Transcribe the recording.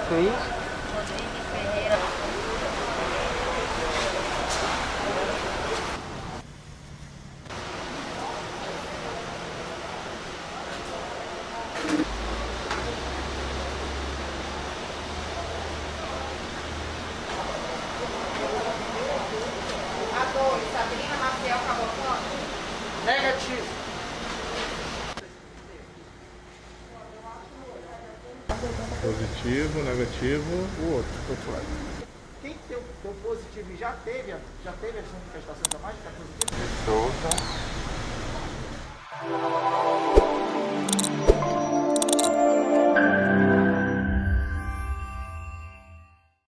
Luiz. Rodrigues Ferreira. Sabrina Maciel Cavalcante. Negativo. Positivo, negativo, o outro lado. Quem deu positivo e já teve as manifestações a mais, está positivo? Souza.